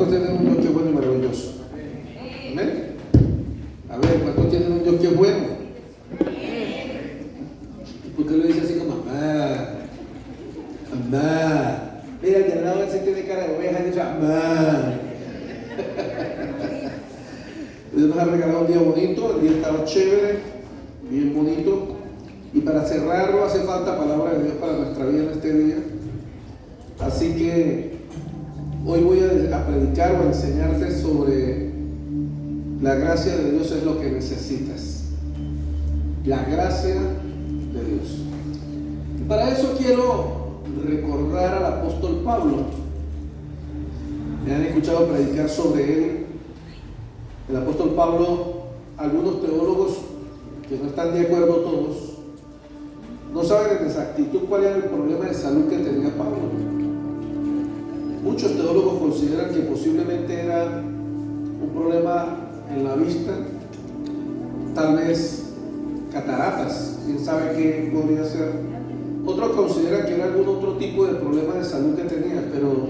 ¿Cuántos tienen un Dios que es bueno y maravilloso? Amén. A ver, ¿cuántos tienen un Dios que es bueno? ¿Por qué lo dice así como mamá? Mamá. Mira, el de al lado ese tiene cara de oveja y dice mamá. Dios nos ha regalado un día bonito, el día estaba chévere, bien bonito. Y para cerrarlo hace falta palabra de Dios para nuestra vida en este día. Así que hoy voy a predicar o a enseñarte sobre la gracia de Dios es lo que necesitas. La gracia de Dios. Y para eso quiero recordar al apóstol Pablo. Me han escuchado predicar sobre él. El apóstol Pablo, algunos teólogos que no están de acuerdo todos, no saben en exactitud cuál era el problema de salud que tenía Pablo. Muchos teólogos consideran que posiblemente era un problema en la vista, tal vez cataratas, quién sabe qué podría ser. Otros consideran que era algún otro tipo de problema de salud que tenía, pero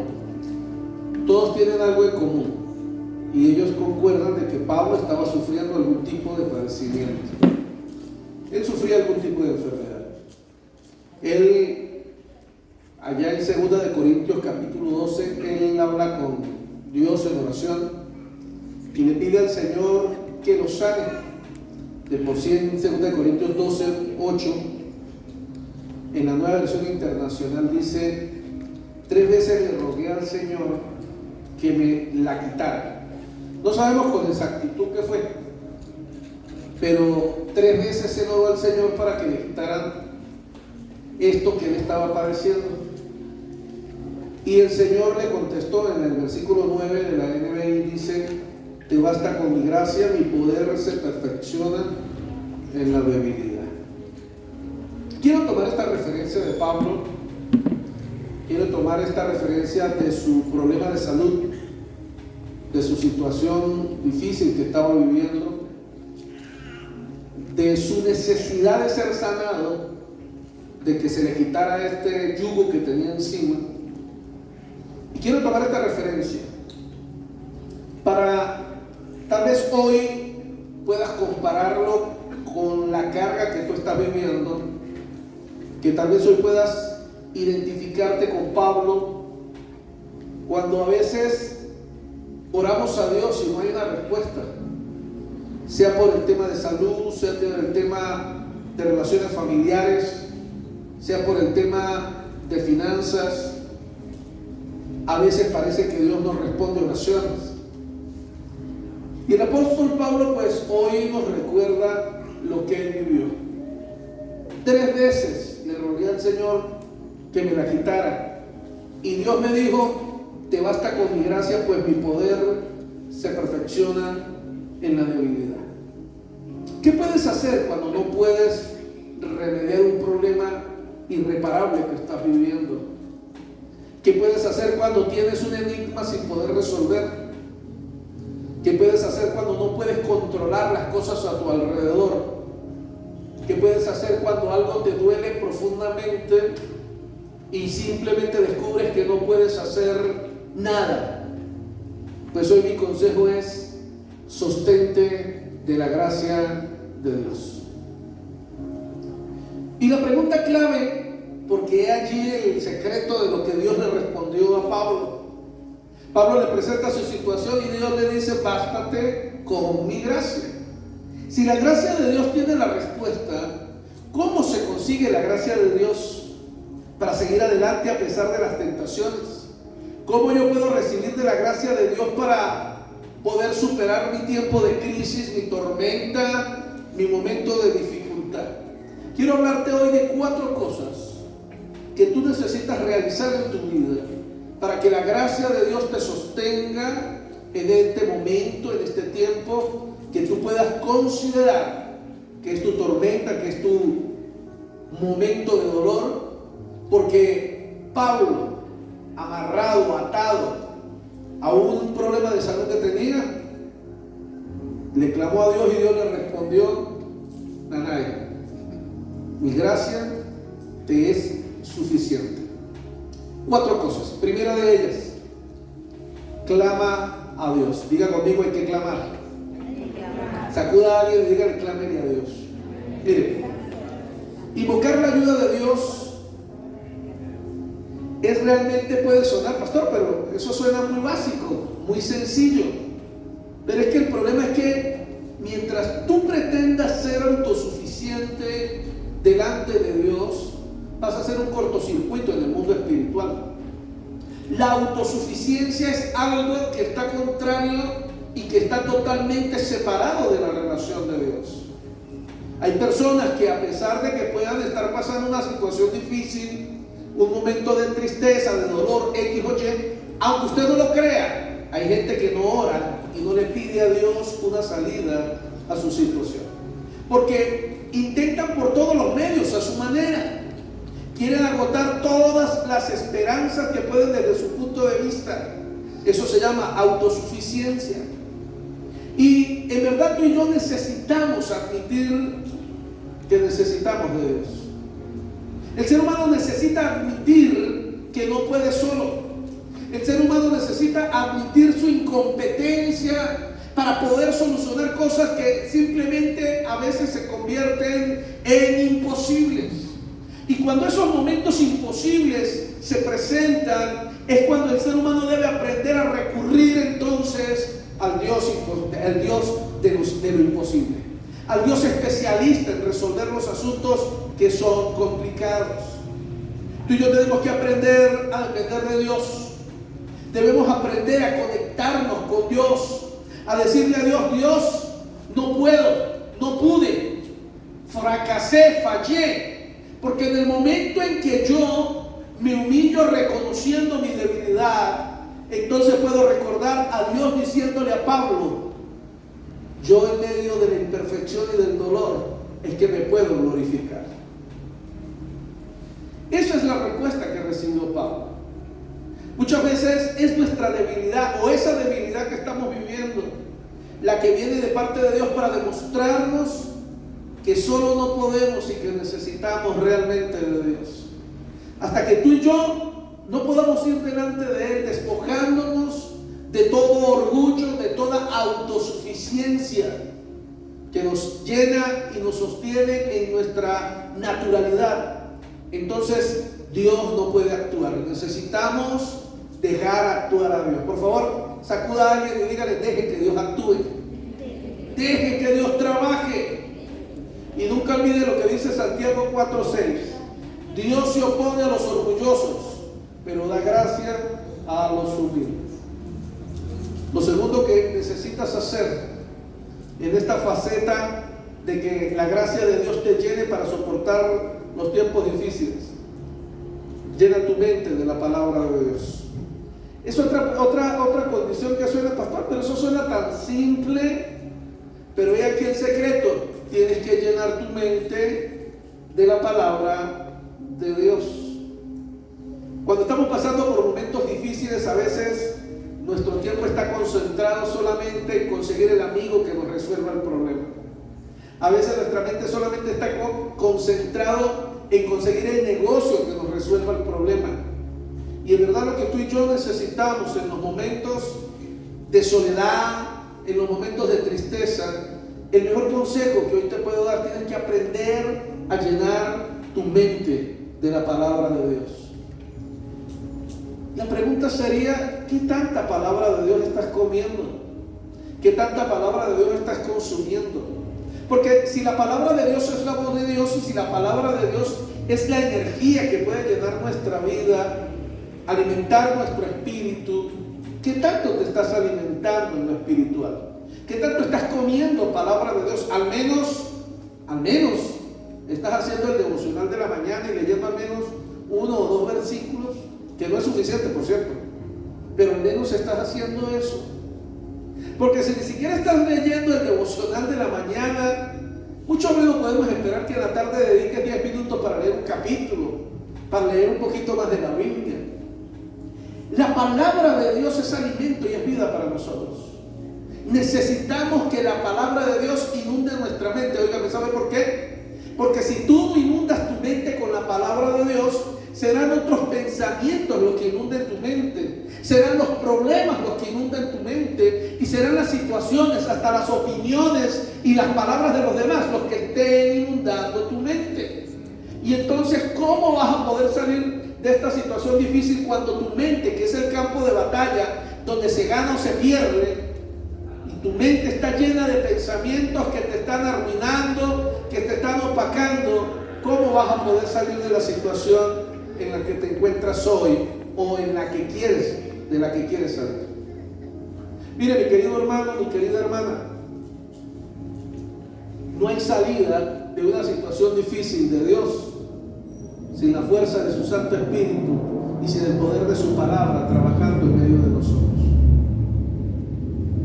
todos tienen algo en común y ellos concuerdan de que Pablo estaba sufriendo algún tipo de padecimiento. Él sufría algún tipo de enfermedad. Él, allá en 2 de Corintios capítulo 12, él habla con Dios en oración y le pide al Señor que lo sane. De por sí en 2 de Corintios 12, 8, en la Nueva Versión Internacional dice: 3 veces le rogué al Señor que me la quitara. No sabemos con exactitud qué fue, pero 3 veces se oró al Señor para que le quitaran esto que él estaba padeciendo. Y el Señor le contestó en el versículo 9 de la NBI, dice: te basta con mi gracia, mi poder se perfecciona en la debilidad. Quiero tomar esta referencia de Pablo, quiero tomar esta referencia de su problema de salud, de su situación difícil que estaba viviendo, de su necesidad de ser sanado, de que se le quitara este yugo que tenía encima. Y quiero tomar esta referencia para tal vez hoy puedas compararlo con la carga que tú estás viviendo, que tal vez hoy puedas identificarte con Pablo, cuando a veces oramos a Dios y no hay una respuesta, sea por el tema de salud, sea por el tema de relaciones familiares, sea por el tema de finanzas. A veces parece que Dios no responde oraciones. Y el apóstol Pablo pues hoy nos recuerda lo que él vivió. 3 veces le rogué al Señor que me la quitara, y Dios me dijo: te basta con mi gracia, pues mi poder se perfecciona en la debilidad. ¿Qué puedes hacer cuando no puedes remediar un problema irreparable que estás viviendo? ¿Qué puedes hacer cuando tienes un enigma sin poder resolver? ¿Qué puedes hacer cuando no puedes controlar las cosas a tu alrededor? ¿Qué puedes hacer cuando algo te duele profundamente y simplemente descubres que no puedes hacer nada? Pues hoy mi consejo es: sostente de la gracia de Dios. Y la pregunta clave, porque he allí el secreto de lo que Dios le respondió a Pablo. Pablo le presenta su situación y Dios le dice: bástate con mi gracia. Si la gracia de Dios tiene la respuesta, ¿cómo se consigue la gracia de Dios para seguir adelante a pesar de las tentaciones? ¿Cómo yo puedo recibir de la gracia de Dios para poder superar mi tiempo de crisis, mi tormenta, mi momento de dificultad? Quiero hablarte hoy de 4 cosas que tú necesitas realizar en tu vida para que la gracia de Dios te sostenga en este momento, en este tiempo, que tú puedas considerar que es tu tormenta, que es tu momento de dolor. Porque Pablo, amarrado, atado a un problema de salud que tenía, le clamó a Dios y Dios le respondió: Nanay, mi gracia te es suficiente. 4 cosas. Primera de ellas, clama a Dios. Diga conmigo, hay que clamar. Sacuda a alguien y dígale, clámele a Dios. Mire, invocar la ayuda de Dios es realmente, puede sonar, pastor, pero eso suena muy básico, muy sencillo. Pero es que el problema es que mientras tú pretendas ser autosuficiente delante de Dios, vas a hacer un cortocircuito en el mundo espiritual. La autosuficiencia es algo que está contrario y que está totalmente separado de la relación de Dios. Hay personas que, a pesar de que puedan estar pasando una situación difícil, un momento de tristeza, de dolor, X o Y, aunque usted no lo crea, hay gente que no ora y no le pide a Dios una salida a su situación, porque intentan por todos los medios, a su manera. Quieren agotar todas las esperanzas que pueden desde su punto de vista. Eso se llama autosuficiencia. Y en verdad tú y yo necesitamos admitir que necesitamos de Dios. El ser humano necesita admitir que no puede solo. El ser humano necesita admitir su incompetencia para poder solucionar cosas que simplemente a veces se convierten en imposibles. Y cuando esos momentos imposibles se presentan, es cuando el ser humano debe aprender a recurrir entonces al Dios de lo imposible, al Dios especialista en resolver los asuntos que son complicados. Tú y yo tenemos que aprender a depender de Dios. Debemos aprender a conectarnos con Dios, a decirle a Dios, Dios, no puedo, no pude, fracasé, fallé. Porque en el momento en que yo me humillo reconociendo mi debilidad, entonces puedo recordar a Dios diciéndole a Pablo, yo en medio de la imperfección y del dolor es que me puedo glorificar. Esa es la respuesta que recibió Pablo. Muchas veces es nuestra debilidad o esa debilidad que estamos viviendo la que viene de parte de Dios para demostrarnos que solo no podemos y que necesitamos realmente de Dios. Hasta que tú y yo no podamos ir delante de Él despojándonos de todo orgullo, de toda autosuficiencia que nos llena y nos sostiene en nuestra naturalidad, entonces Dios no puede actuar. Necesitamos dejar actuar a Dios. Por favor, sacuda a alguien y dígale, deje que Dios actúe, deje que Dios trabaje. Y nunca olvide lo que dice Santiago 4:6. Dios se opone a los orgullosos, pero da gracia a los humildes. Lo segundo que necesitas hacer en esta faceta de que la gracia de Dios te llene para soportar los tiempos difíciles, llena tu mente de la palabra de Dios. Es otra condición que suena, pastor, pero eso suena tan simple. Pero he aquí el secreto: tienes que llenar tu mente de la palabra de Dios. Cuando estamos pasando por momentos difíciles, a veces nuestro tiempo está concentrado solamente en conseguir el amigo que nos resuelva el problema. A veces nuestra mente solamente está concentrado en conseguir el negocio que nos resuelva el problema. Y en verdad lo que tú y yo necesitamos en los momentos de soledad, en los momentos de tristeza, el mejor consejo que hoy te puedo dar, tienes que aprender a llenar tu mente de la palabra de Dios. La pregunta sería, ¿qué tanta palabra de Dios estás comiendo? ¿Qué tanta palabra de Dios estás consumiendo? Porque si la palabra de Dios es la voz de Dios y si la palabra de Dios es la energía que puede llenar nuestra vida, alimentar nuestro espíritu, ¿qué tanto te estás alimentando en lo espiritual? ¿Qué tanto estás comiendo palabra de Dios? Al menos estás haciendo el devocional de la mañana y leyendo al menos 1 o 2 versículos, que no es suficiente, por cierto, pero al menos estás haciendo eso. Porque si ni siquiera estás leyendo el devocional de la mañana, mucho menos podemos esperar que en la tarde dediques 10 minutos para leer un capítulo, para leer un poquito más de la Biblia. La palabra de Dios es alimento y es vida para nosotros. Necesitamos que la palabra de Dios inunde nuestra mente. Oiga, ¿sabe por qué? Porque si tú inundas tu mente con la palabra de Dios, serán otros pensamientos los que inunden tu mente, serán los problemas los que inundan tu mente y serán las situaciones, hasta las opiniones y las palabras de los demás los que estén inundando tu mente. Y entonces, ¿cómo vas a poder salir de esta situación difícil cuando tu mente, que es el campo de batalla donde se gana o se pierde, y tu mente está llena de pensamientos que te están arruinando, que te están opacando? ¿Cómo vas a poder salir de la situación en la que te encuentras hoy o en la que quieres, de la que quieres salir? Mire, mi querido hermano, mi querida hermana, no hay salida de una situación difícil de Dios sin la fuerza de su Santo Espíritu y sin el poder de su palabra trabajando en medio de nosotros.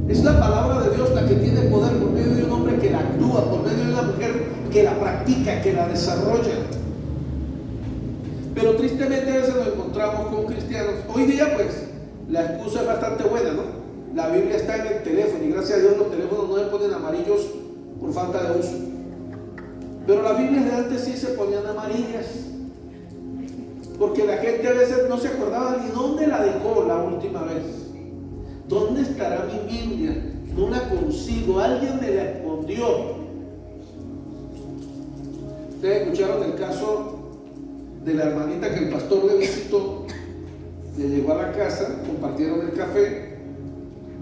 Es la palabra de Dios la que tiene poder por medio de un hombre que la actúa, por medio de una mujer que la practica, que la desarrolla. Pero tristemente a veces nos encontramos con cristianos. Hoy día pues la excusa es bastante buena, ¿no? La Biblia está en el teléfono y gracias a Dios los teléfonos no se ponen amarillos por falta de uso. Pero las Biblias de antes sí se ponían amarillas, porque la gente a veces no se acordaba ni dónde la dejó la última vez. ¿Dónde estará mi Biblia? No la consigo, alguien me la escondió. Ustedes escucharon el caso de la hermanita que el pastor le visitó, le llegó a la casa, compartieron el café,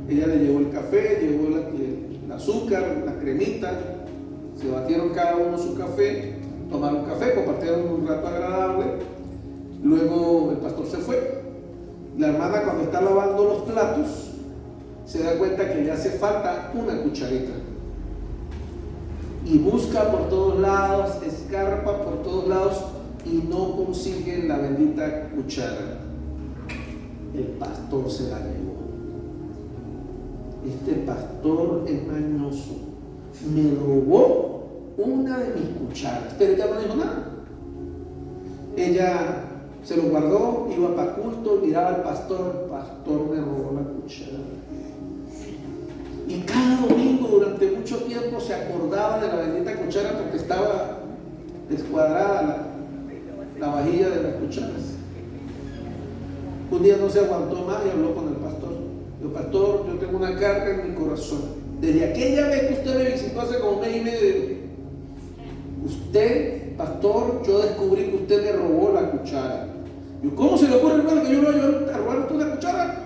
ella le llevó el café, llevó el azúcar, la cremita, se batieron cada uno su café, tomaron café, compartieron un rato agradable, luego el pastor se fue. La hermana, cuando está lavando los platos, se da cuenta que le hace falta una cucharita y busca por todos lados, escarpa por todos lados y no consigue la bendita cuchara. El pastor se la llevó. Este pastor es mañoso, me robó una de mis cucharas, pero ella no dijo nada. Ella se lo guardó, iba para culto, miraba al pastor, el pastor me robó la cuchara. Y cada domingo durante mucho tiempo se acordaba de la bendita cuchara porque estaba descuadrada la vajilla de las cucharas. Un día no se aguantó más y habló con el pastor. Dijo: pastor, yo tengo una carga en mi corazón. Desde aquella vez que usted me visitó hace como un mes y medio, usted, pastor, yo descubrí que usted me robó la cuchara. Yo, ¿cómo se le ocurre, hermano, que yo le voy a robar a usted una cuchara?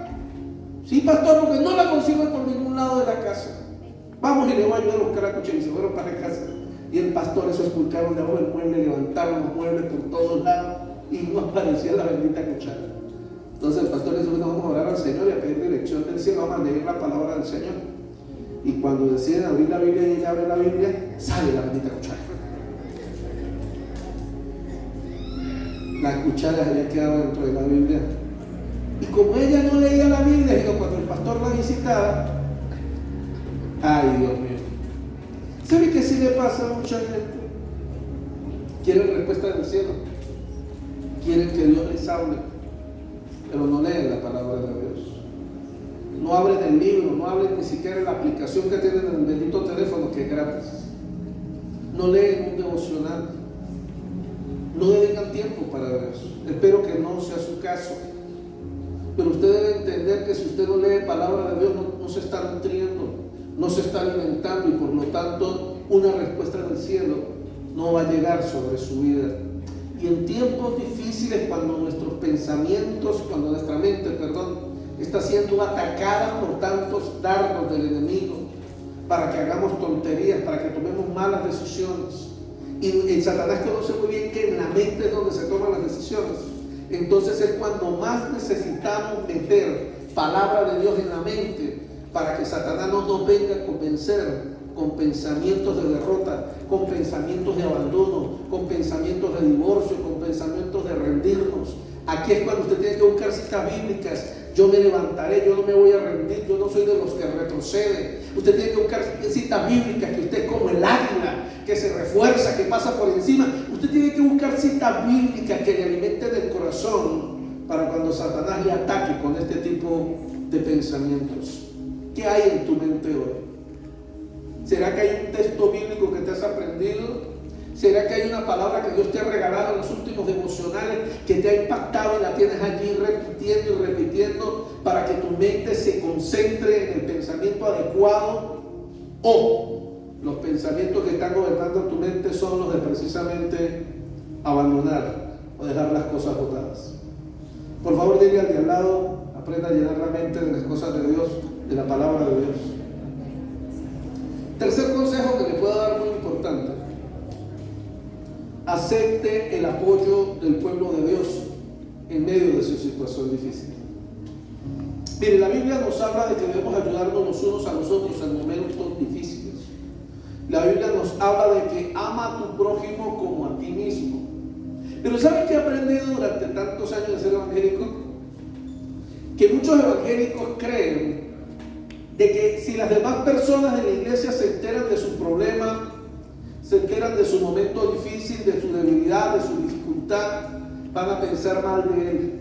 Sí, pastor, porque no la consigo por ningún lado de la casa. Vamos y le voy a ayudar a buscar la cuchara. Y se fueron para la casa. Y el pastor, eso esculcaron debajo del mueble, levantaron los muebles por todos lados y no aparecía la bendita cuchara. Entonces el pastor le dice: bueno, vamos a orar al Señor y a pedir dirección del cielo, vamos a leer la palabra del Señor. Y cuando deciden abrir la Biblia y ella abre la Biblia, sale la bendita cuchara. La cuchara había quedado dentro de la Biblia. Y como ella no leía la Biblia, sino cuando el pastor la visitaba, ay, Dios mío, ¿sabe qué sí le pasa a mucha gente? Quieren respuesta del cielo, quieren que Dios les hable, pero no leen la palabra de Dios, no abren el libro, no abren ni siquiera la aplicación que tienen en el bendito teléfono, que es gratis, no leen un devocional, no dedican tiempo para Dios. Espero que no sea su caso, pero usted debe entender que si usted no lee palabra de Dios, no se está nutriendo, no se está alimentando, y por lo tanto una respuesta del cielo no va a llegar sobre su vida. Y en tiempos difíciles, cuando nuestros pensamientos, cuando nuestra mente, está siendo atacada por tantos dardos del enemigo para que hagamos tonterías, para que tomemos malas decisiones, y Satanás conoce muy bien que en la mente es donde se toman las decisiones. Entonces es cuando más necesitamos meter palabra de Dios en la mente, para que Satanás no nos venga a convencer con pensamientos de derrota, con pensamientos de abandono, con pensamientos de divorcio, con pensamientos de rendirnos. Aquí es cuando usted tiene que buscar citas bíblicas. Yo me levantaré, yo no me voy a rendir, yo no soy de los que retroceden. Usted tiene que buscar citas bíblicas, que usted es como el águila, que se refuerza, que pasa por encima. Usted tiene que buscar citas bíblicas que le alimenten el corazón, para cuando Satanás le ataque con este tipo de pensamientos. ¿Qué hay en tu mente hoy? ¿Será que hay un texto bíblico que te has aprendido? ¿Será que hay una palabra que Dios te ha regalado en los últimos devocionales que te ha impactado y la tienes allí repitiendo y repitiendo para que tu mente se concentre en el pensamiento adecuado, o los pensamientos que están gobernando tu mente son los de precisamente abandonar o dejar las cosas botadas. Por favor, dile al de al lado, aprenda a llenar la mente de las cosas de Dios, de la palabra de Dios. Tercer consejo que le puedo dar, muy importante: acepte el apoyo del pueblo de Dios en medio de su situación difícil. Mire, la Biblia nos habla de que debemos ayudarnos los unos a los otros en momentos difíciles. La Biblia nos habla de que ama a tu prójimo como a ti mismo. Pero ¿sabes qué he aprendido durante tantos años de ser evangélico? Que muchos evangélicos creen de que si las demás personas de la iglesia se enteran de su problema, se enteran de su momento difícil, de su debilidad, de su dificultad, van a pensar mal de él.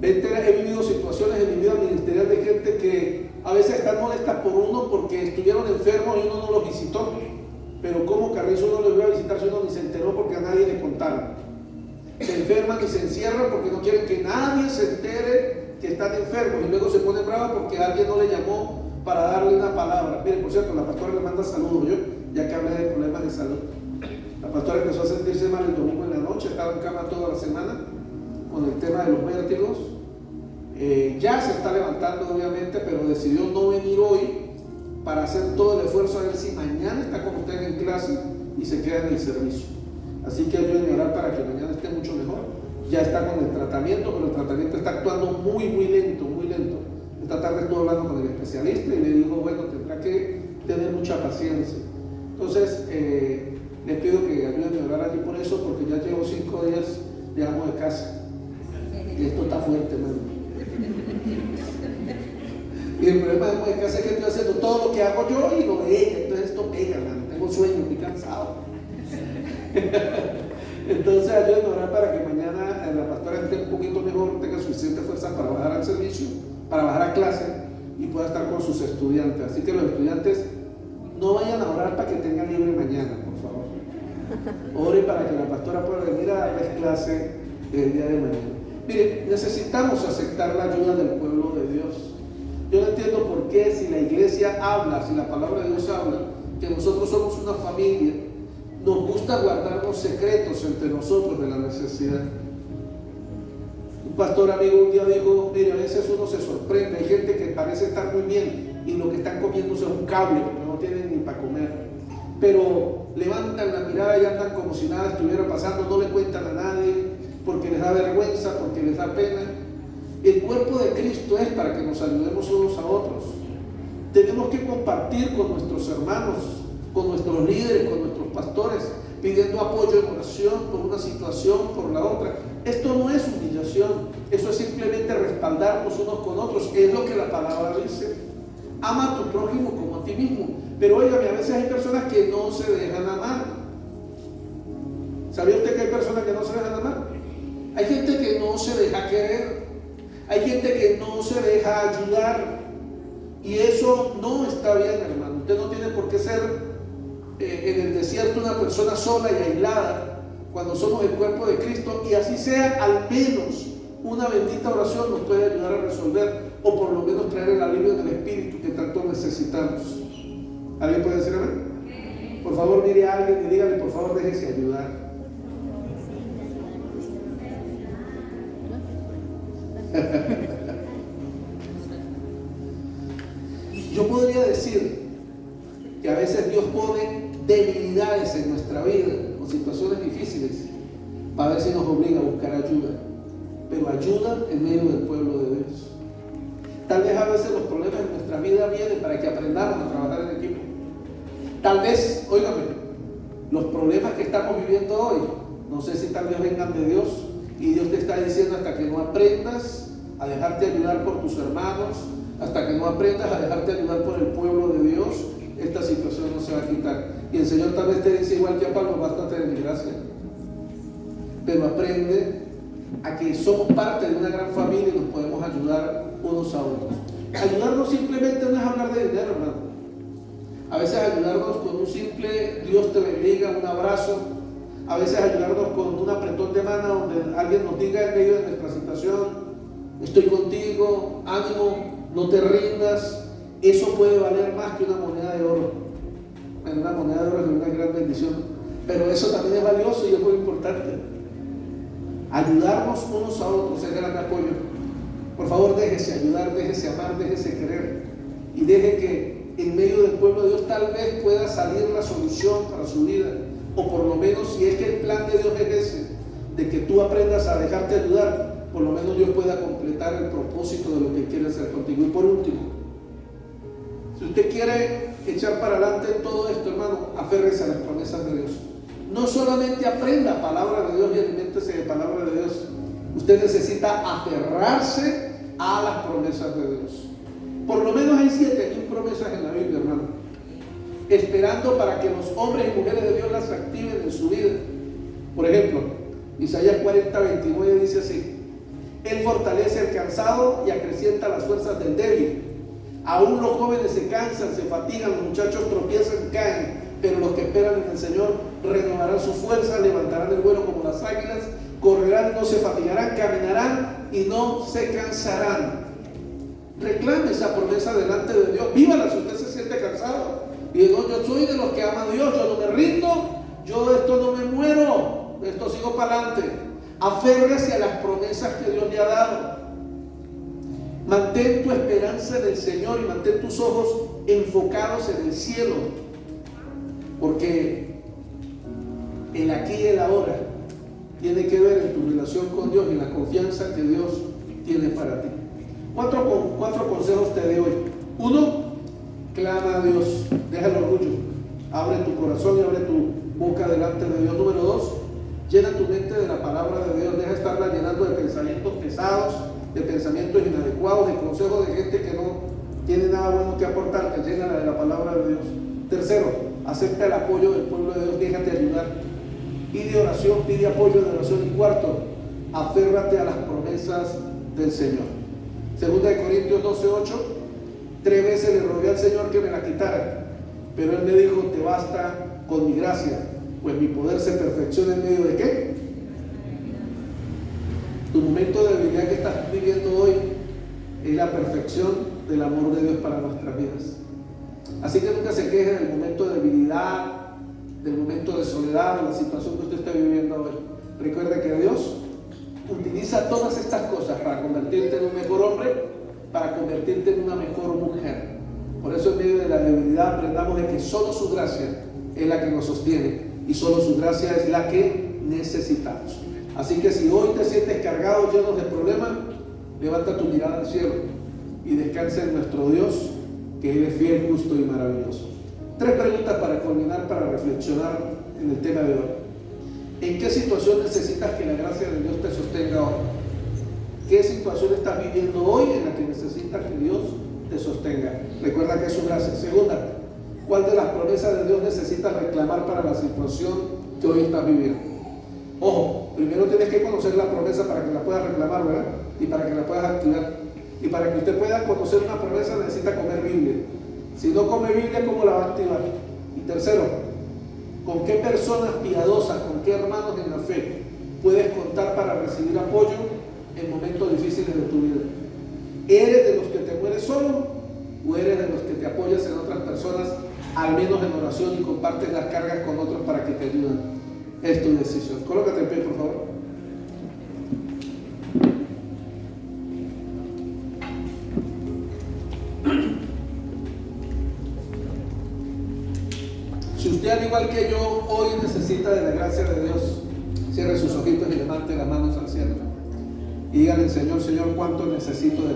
He vivido situaciones en mi vida ministerial de gente que a veces están molestas por uno porque estuvieron enfermos y uno no los visitó. Pero ¿cómo carrizo uno los iba a visitar si uno ni se enteró porque a nadie le contaron? Se enferman y se encierran porque no quieren que nadie se entere que están enfermos, y luego se ponen bravos porque alguien no le llamó para darle una palabra. Miren, por cierto, la pastora le manda saludos, ya que hablé de problemas de salud. La pastora empezó a sentirse mal el domingo en la noche, estaba en cama toda la semana con el tema de los vértigos. Ya se está levantando obviamente, pero decidió no venir hoy para hacer todo el esfuerzo a ver si mañana está con ustedes en clase y se queda en el servicio. Así que ayúdenme a orar para que mañana esté mucho mejor. Ya está con el tratamiento, pero el tratamiento está actuando muy lento, muy lento. Esta tarde estuve hablando con el especialista y le digo, bueno, tendrá que tener mucha paciencia. Entonces, les pido que ayúdenme a orar allí por eso, porque ya llevo 5 días de amo de casa. Y esto está fuerte, hermano. Y el problema de amo de casa es que estoy haciendo todo lo que hago yo y lo de ella. Entonces esto pega, hermano. Tengo sueño, estoy cansado. Entonces ayúdenme a orar para que mañana la pastora esté un poquito mejor, tenga suficiente fuerza para bajar al servicio, para bajar a clase y pueda estar con sus estudiantes. Así que los estudiantes no vayan a orar para que tengan libre mañana, por favor. Ore para que la pastora pueda venir a darles clase el día de mañana. Mire, necesitamos aceptar la ayuda del pueblo de Dios. Yo no entiendo por qué, si la iglesia habla, si la palabra de Dios habla, que nosotros somos una familia, nos gusta guardarnos secretos entre nosotros de la necesidad. Un pastor amigo un día dijo, mire, a veces uno se sorprende, hay gente que parece estar muy bien y lo que están comiendo es un cable, porque no tienen ni para comer, pero levantan la mirada y andan como si nada estuviera pasando, no le cuentan a nadie porque les da vergüenza, porque les da pena. El cuerpo de Cristo es para que nos ayudemos unos a otros. Tenemos que compartir con nuestros hermanos, con nuestros líderes, con nuestros pastores, pidiendo apoyo en oración por una situación, por la otra. Esto no es humillación, eso es simplemente respaldarnos unos con otros. Es lo que la palabra dice. Ama a tu prójimo como a ti mismo. Pero óigame, a veces hay personas que no se dejan amar. ¿Sabía usted que hay personas que no se dejan amar? Hay gente que no se deja querer. Hay gente que no se deja ayudar. Y eso no está bien, hermano. Usted no tiene por qué ser en el desierto una persona sola y aislada cuando somos el cuerpo de Cristo, y así sea, al menos una bendita oración nos puede ayudar a resolver, o por lo menos traer el alivio del espíritu que tanto necesitamos. ¿Alguien puede decir amén? Por favor, mire a alguien y dígale, por favor, déjese ayudar. Yo podría decir que a veces Dios pone debilidades en nuestra vida o situaciones difíciles para ver si nos obliga a buscar ayuda, pero ayuda en medio del pueblo de Dios. Tal vez a veces los problemas de nuestra vida vienen para que aprendamos a trabajar en equipo. Tal vez, óigame, los problemas que estamos viviendo hoy, no sé si tal vez vengan de Dios, y Dios te está diciendo, hasta que no aprendas a dejarte ayudar por tus hermanos, hasta que no aprendas a dejarte ayudar por el pueblo de Dios, esta situación no se va a quitar. Y el Señor tal vez te dice, igual que a Pablo, bástate de mi gracia. Pero aprende a que somos parte de una gran familia y nos podemos ayudar unos a otros. Ayudarnos simplemente no es hablar de dinero, hermano. A veces ayudarnos con un simple Dios te bendiga, un abrazo. A veces ayudarnos con un apretón de mano donde alguien nos diga en medio de nuestra situación, estoy contigo, ánimo, no te rindas. Eso puede valer más que una moneda de oro. Bueno, una moneda de oro es una gran bendición, pero eso también es valioso y es muy importante. Ayudarnos unos a otros es gran apoyo. Por favor, déjese ayudar, déjese amar, déjese querer, y deje que en medio del pueblo de Dios tal vez pueda salir la solución para su vida, o por lo menos, si es que el plan de Dios es ese, de que tú aprendas a dejarte ayudar, por lo menos Dios pueda completar el propósito de lo que quiere hacer contigo. Y por último, si usted quiere echar para adelante en todo esto, hermano, aférrese a las promesas de Dios. No solamente aprenda palabra de Dios y aliméntese de palabra de Dios. Usted necesita aferrarse a las promesas de Dios. Por lo menos hay 7,000 promesas en la Biblia, hermano, esperando para que los hombres y mujeres de Dios las activen en su vida. Por ejemplo, Isaías 40:29 dice así: Él fortalece al cansado y acrecienta las fuerzas del débil. Aún los jóvenes se cansan, se fatigan, los muchachos tropiezan y caen, pero los que esperan en el Señor renovarán su fuerza, levantarán el vuelo como las águilas, correrán y no se fatigarán, caminarán y no se cansarán. Reclame esa promesa delante de Dios, vívala si usted se siente cansado. Y no, yo soy de los que ama a Dios, yo no me rindo, yo de esto no me muero, de esto sigo para adelante. Aférrese a las promesas que Dios le ha dado. Mantén tu esperanza en el Señor y mantén tus ojos enfocados en el cielo, porque el aquí y el ahora tiene que ver en tu relación con Dios y la confianza que Dios tiene para ti. Cuatro consejos te doy hoy. 1, clama a Dios, deja el orgullo, abre tu corazón y abre tu boca delante de Dios. Número 2, llena tu mente de la palabra de Dios, deja estarla llenando de pensamientos pesados, de pensamientos inadecuados, de consejos de gente que no tiene nada bueno que aportarte. Llénala de la palabra de Dios. Tercero, acepta el apoyo del pueblo de Dios, déjate ayudar. Pide oración, pide apoyo de oración. Y cuarto, aférrate a las promesas del Señor. Segunda de Corintios 12:8, 3 veces le rogué al Señor que me la quitara, pero Él me dijo: te basta con mi gracia, pues mi poder se perfecciona en medio de ¿qué? Tu momento de debilidad que estás viviendo hoy es la perfección del amor de Dios para nuestras vidas. Así que nunca se queje del momento de debilidad, del momento de soledad, de la situación que usted está viviendo hoy. Recuerde que Dios utiliza todas estas cosas para convertirte en un mejor hombre, para convertirte en una mejor mujer. Por eso en medio de la debilidad aprendamos de que solo su gracia es la que nos sostiene y solo su gracia es la que necesitamos. Así que si hoy te sientes cargado, lleno de problemas, levanta tu mirada al cielo y descansa en nuestro Dios, que Él es fiel, justo y maravilloso. 3 preguntas para culminar, para reflexionar en el tema de hoy. ¿En qué situación necesitas que la gracia de Dios te sostenga hoy? ¿Qué situación estás viviendo hoy en la que necesitas que Dios te sostenga? Recuerda que es su gracia. Segunda, ¿cuál de las promesas de Dios necesitas reclamar para la situación que hoy estás viviendo? Ojo, primero tienes que conocer la promesa para que la puedas reclamar, ¿verdad? Y para que la puedas activar. Y para que usted pueda conocer una promesa necesita comer Biblia. Si no come Biblia, ¿cómo la va a activar? Y tercero, ¿con qué personas piadosas, con qué hermanos en la fe puedes contar para recibir apoyo en momentos difíciles de tu vida? ¿Eres de los que te mueres solo o eres de los que te apoyas en otras personas, al menos en oración, y compartes las cargas con otros para que te ayuden? Es tu decisión. Colócate en pie, por favor. Si usted, al igual que yo, hoy necesita de la gracia de Dios, cierre sus ojitos y levante las manos al cielo y dígale: Señor, cuánto necesito de